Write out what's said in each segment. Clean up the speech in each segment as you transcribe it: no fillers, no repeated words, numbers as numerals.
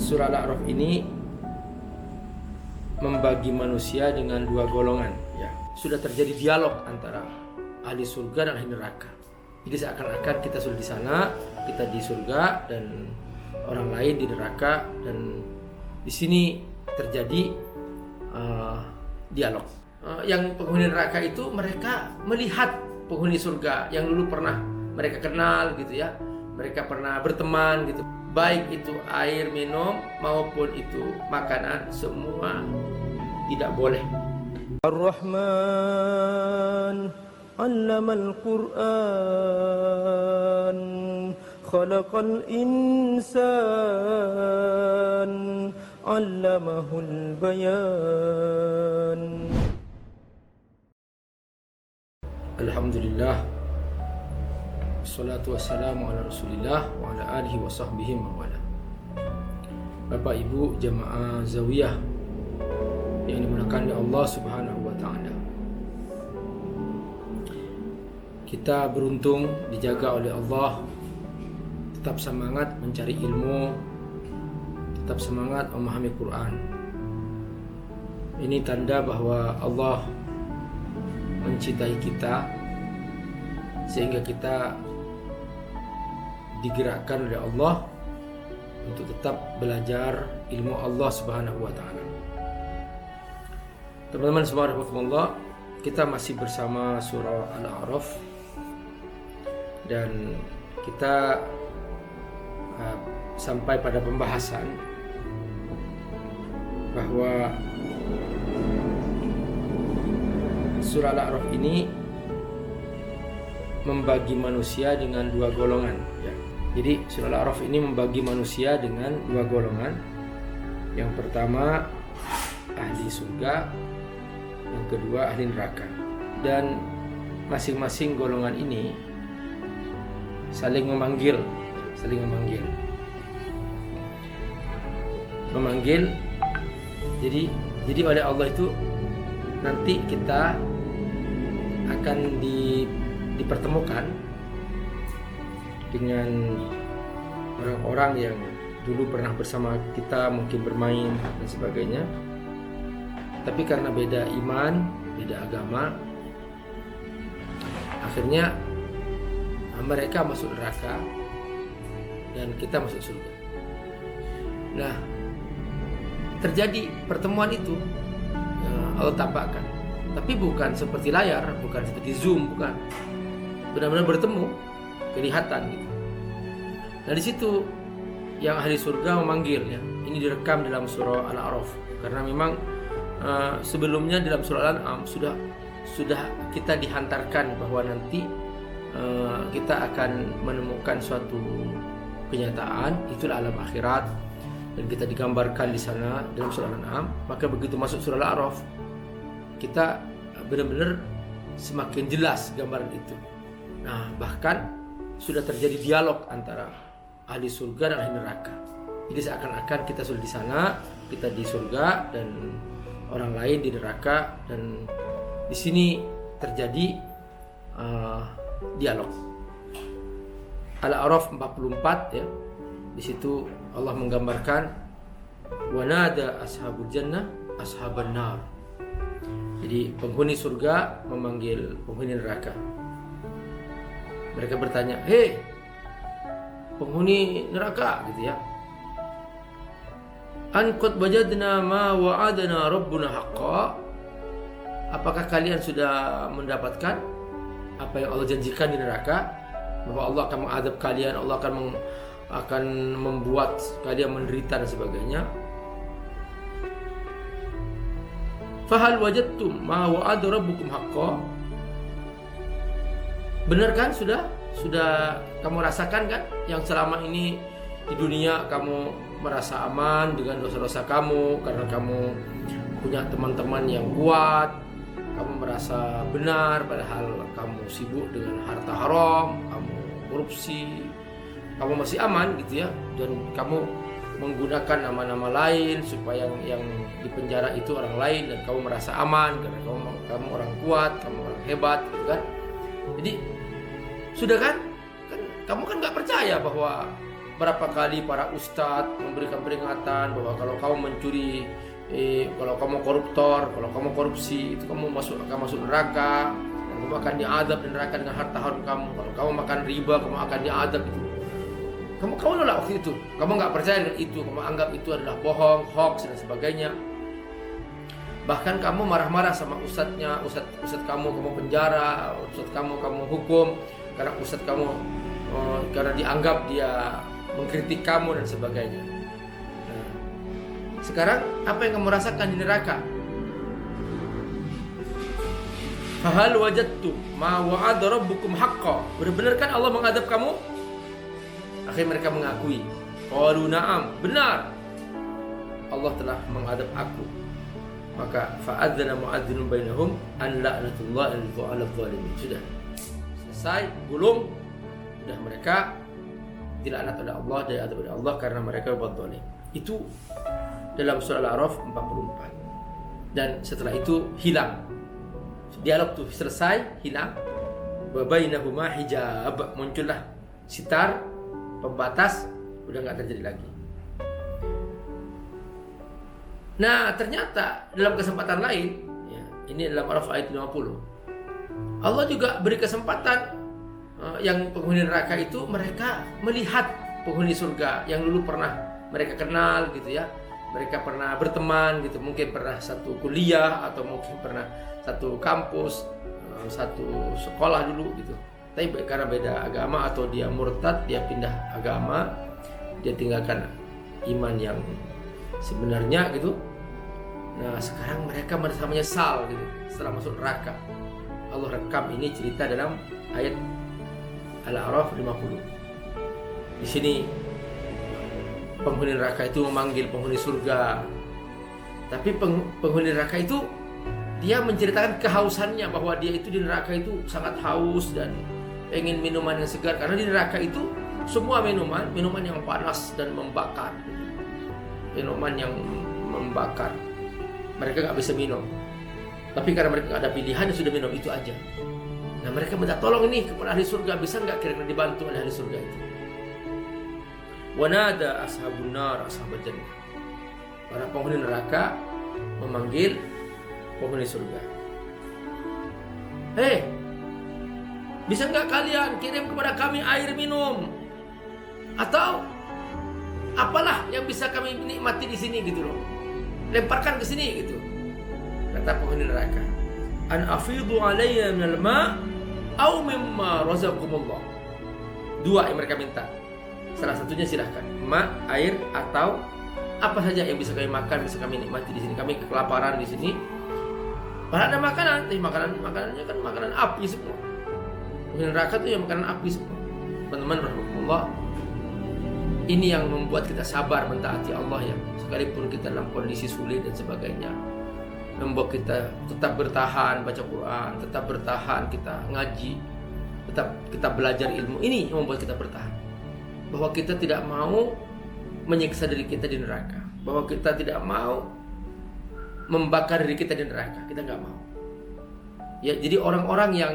Surah Al-A'raf ini membagi manusia dengan dua golongan, ya. Sudah terjadi dialog antara ahli surga dan ahli neraka. Jadi seakan-akan kita sudah di sana, kita di surga, dan orang lain di neraka, dan di sini terjadi dialog. Yang penghuni neraka itu mereka melihat penghuni surga yang dulu pernah mereka kenal gitu ya. Mereka pernah berteman gitu. Baik itu air minum maupun itu makanan, semua tidak boleh. Ar-Rahman 'allamal Qur'an khalaqal insan 'allamahul bayan. Alhamdulillah, wassalatu wassalamu ala rasulillah wa ala alihi wa sahbihi mawala. Bapak Ibu jamaah Zawiyah yang dimuliakan oleh Allah Subhanahu wa ta'ala, kita beruntung dijaga oleh Allah, tetap semangat mencari ilmu, tetap semangat memahami Quran. Ini tanda bahwa Allah mencintai kita, sehingga kita digerakkan oleh Allah untuk tetap belajar ilmu Allah Subhanahu wa ta'ala. Teman-teman semua rahimakumullah, kita masih bersama surah Al-A'raf, dan kita sampai pada pembahasan bahwa surah Al-A'raf ini membagi manusia dengan dua golongan, ya. Jadi surah Al-A'raf ini membagi manusia dengan dua golongan. Yang pertama ahli surga, yang kedua ahli neraka. Dan masing-masing golongan ini saling memanggil. Jadi oleh Allah itu nanti kita akan dipertemukan dengan orang-orang yang dulu pernah bersama kita, mungkin bermain dan sebagainya, tapi karena beda iman, beda agama, akhirnya mereka masuk neraka dan kita masuk surga. Nah, terjadi pertemuan itu, Allah tampakkan, tapi bukan seperti layar, bukan seperti Zoom, bukan. Benar-benar bertemu, kelihatan gitu. Nah, di situ yang ahli surga memanggil, ya. Ini direkam dalam surah Al-A'raf, karena memang sebelumnya dalam surah Al-An'am sudah kita dihantarkan bahwa nanti kita akan menemukan suatu kenyataan, itulah alam akhirat, dan kita digambarkan di sana dalam surah Al-An'am. Maka begitu masuk surah Al-A'raf, kita benar-benar semakin jelas gambaran itu. Nah, bahkan sudah terjadi dialog antara ahli surga dan ahli neraka. Jadi seakan-akan kita sudah di sana, kita di surga, dan orang lain di neraka, dan di sini terjadi dialog. Al-A'raf 44, ya. Di situ Allah menggambarkan wa nada ashabul jannah ashaban nar. Jadi penghuni surga memanggil penghuni neraka. Mereka bertanya, "Hei, penghuni neraka," gitu ya. "An qad wajadna ma wa'adana rabbuna haqqan." Apakah kalian sudah mendapatkan apa yang Allah janjikan di neraka? Bahwa Allah akan mengadab kalian, Allah akan membuat kalian menderita dan sebagainya. Fahal wajadtum ma wa'ada rabbukum haqqan? Benar kan, sudah kamu rasakan kan yang selama ini di dunia kamu merasa aman dengan dosa-dosa kamu karena kamu punya teman-teman yang kuat, kamu merasa benar padahal kamu sibuk dengan harta haram, kamu korupsi, kamu masih aman gitu ya, dan kamu menggunakan nama-nama lain supaya yang di penjara itu orang lain, dan kamu merasa aman karena kamu orang kuat, kamu orang hebat gitu kan. Jadi sudah kan kamu kan nggak percaya bahwa berapa kali para ustadz memberikan peringatan bahwa kalau kamu mencuri, kalau kamu koruptor, kalau kamu korupsi, itu kamu akan masuk neraka, dan kamu akan diadab di neraka dengan harta harum kamu. Kalau kamu makan riba, kamu akan diadab itu. Kamu nolak waktu itu, kamu nggak percaya dengan itu, kamu anggap itu adalah bohong, hoax dan sebagainya. Bahkan kamu marah-marah sama ustadznya, ustadz kamu penjara, ustadz kamu hukum karena ustadz kamu karena dianggap dia mengkritik kamu dan sebagainya. Nah, sekarang apa yang kamu rasakan di neraka? Fahal wajadtu ma wa'ada rabbukum haqqan. Benar-benar kan Allah mengadab kamu? Akhirnya mereka mengakui. Qalu na'am, benar. Allah telah mengadab aku. Maka fa'adzana mu'adzinun bainahum an la'natullahi 'alal zalimin. Sudah selesai, gulung. Sudah mereka dilaknat oleh Allah, diadab oleh Allah karena mereka berbuat zalim. Itu dalam surah Al-A'raf 44. Dan setelah itu hilang. Dialog itu selesai, hilang. Wa bainahuma hijab, muncullah sitar, pembatas, udah enggak terjadi lagi. Nah, ternyata dalam kesempatan lain, ya, ini dalam Al-A'raf ayat 50, Allah juga beri kesempatan yang penghuni neraka itu mereka melihat penghuni surga yang dulu pernah mereka kenal gitu ya. Mereka pernah berteman gitu, mungkin pernah satu kuliah atau mungkin pernah satu kampus, satu sekolah dulu gitu. Tapi karena beda agama atau dia murtad, dia pindah agama, dia tinggalkan iman yang sebenarnya gitu. Nah, sekarang mereka merasa menyesal gitu setelah masuk neraka. Allah rekam ini cerita dalam ayat Al-A'raf 50. Di sini penghuni neraka itu memanggil penghuni surga. Tapi penghuni neraka itu dia menceritakan kehausannya bahwa dia itu di neraka itu sangat haus dan pengen minuman yang segar, karena di neraka itu semua minuman yang panas dan membakar. Minuman yang membakar. Mereka nggak bisa minum. Tapi karena mereka nggak ada pilihan, sudah minum itu aja. Nah, mereka minta tolong ini kepada ahli surga, bisa nggak kira-kira dibantu oleh ahli surga itu? Wanada ashabun nar ashabal jannah. Para penghuni neraka memanggil penghuni surga. Hei, bisa nggak kalian kirim kepada kami air minum? Atau apalah yang bisa kami nikmati di sini gitu loh. Lemparkan ke sini gitu. Kata penghuni neraka, an afidu alayya minal ma' au mimma razaqakumullah. Dua yang mereka minta. Salah satunya silahkan, ma, air, atau apa saja yang bisa kami makan, bisa kami nikmati di sini. Kami kelaparan di sini. Padahal ada makanan, tapi makanannya kan makanan api semua. Penghuni neraka itu yang makanan api semua. Teman-teman rahmatullah, ini yang membuat kita sabar mentaati Allah ya. Sekalipun kita dalam kondisi sulit dan sebagainya, membuat kita tetap bertahan baca Quran, tetap bertahan kita ngaji, tetap kita belajar ilmu. Ini yang membuat kita bertahan. Bahwa kita tidak mau menyiksa diri kita di neraka, bahwa kita tidak mau membakar diri kita di neraka, kita nggak mau. Ya, jadi orang-orang yang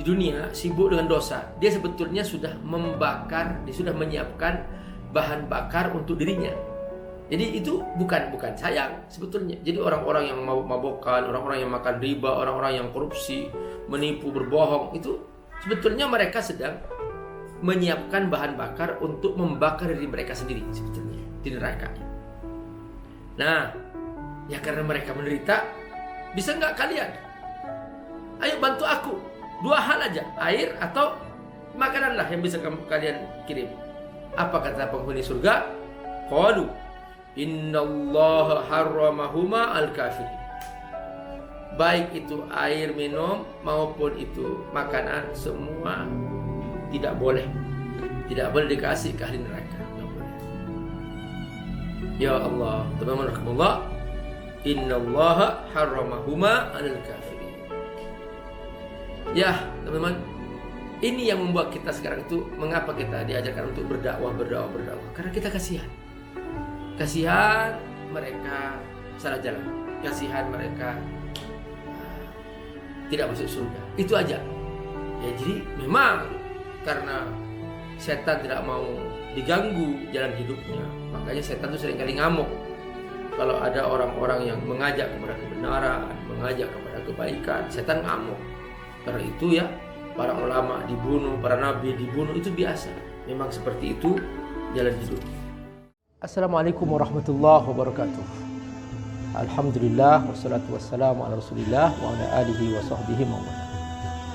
di dunia sibuk dengan dosa, dia sebetulnya sudah membakar, dia sudah menyiapkan bahan bakar untuk dirinya. Jadi itu bukan sayang sebetulnya. Jadi orang-orang yang mabok-mabokan, orang-orang yang makan riba, orang-orang yang korupsi, menipu, berbohong, itu sebetulnya mereka sedang menyiapkan bahan bakar untuk membakar diri mereka sendiri sebetulnya di neraka. Nah, ya karena mereka menderita, bisa nggak kalian? Ayo bantu aku. Dua hal aja, air atau makananlah yang bisa kalian kirim. Apa kata penghuni surga? Qalu innallaha harramahuma al-kafirin. Baik itu air minum maupun itu makanan, semua tidak boleh dikasih ke ahli neraka. Tidak boleh. Ya Allah, teman-teman rahimakumullah, innallaha harramahuma al-kafirin. Ya teman-teman, ini yang membuat kita sekarang itu, mengapa kita diajarkan untuk berdakwah. Karena kita kasihan mereka salah jalan, kasihan mereka tidak masuk surga. Itu aja. Ya, jadi memang karena setan tidak mau diganggu jalan hidupnya. Makanya setan itu seringkali ngamuk kalau ada orang-orang yang mengajak kepada kebenaran, mengajak kepada kebaikan. Setan ngamuk. Karena itu ya, para ulama dibunuh, para nabi dibunuh, itu biasa. Memang seperti itu jalan hidup. Assalamualaikum warahmatullahi wabarakatuh. Alhamdulillah wassalatu wassalamu ala Rasulillah wa ala alihi wa sahbihi mawala.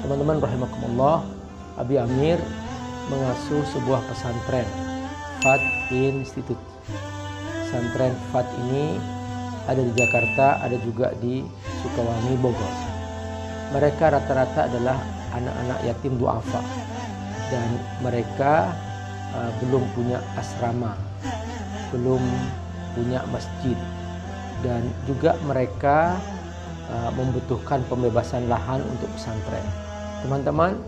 Teman-teman rahimakumullah, Abi Amir mengasuh sebuah pesantren FAD Institute. Pesantren FAD ini ada di Jakarta, ada juga di Sukawangi, Bogor. Mereka rata-rata adalah anak-anak yatim duafa dan mereka belum punya asrama, belum punya masjid, dan juga mereka membutuhkan pembebasan lahan untuk pesantren. Teman-teman,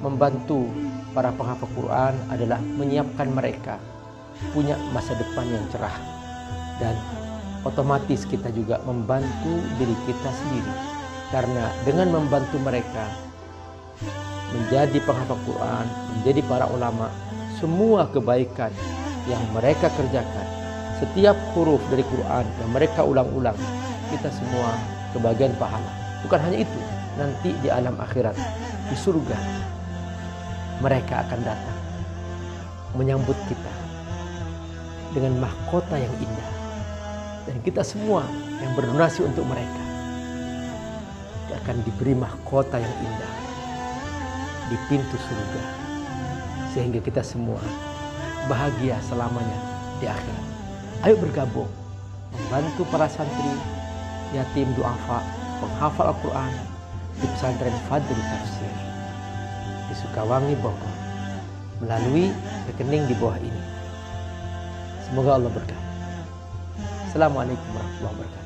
membantu para penghafal Quran adalah menyiapkan mereka punya masa depan yang cerah, dan otomatis kita juga membantu diri kita sendiri, karena dengan membantu mereka menjadi penghafal Quran, menjadi para ulama, semua kebaikan yang mereka kerjakan, setiap huruf dari Quran yang mereka ulang-ulang, kita semua kebagian pahala. Bukan hanya itu, nanti di alam akhirat, di surga, mereka akan datang menyambut kita dengan mahkota yang indah. Dan kita semua yang berdonasi untuk mereka akan diberi mahkota yang indah di pintu surga, sehingga kita semua bahagia selamanya di akhirat. Ayo bergabung membantu para santri yatim duafa, penghafal Al-Quran di pesantren Fadl Tafsir di Sukawangi, Bogor, melalui rekening di bawah ini. Semoga Allah berkati. Assalamualaikum warahmatullahi wabarakatuh.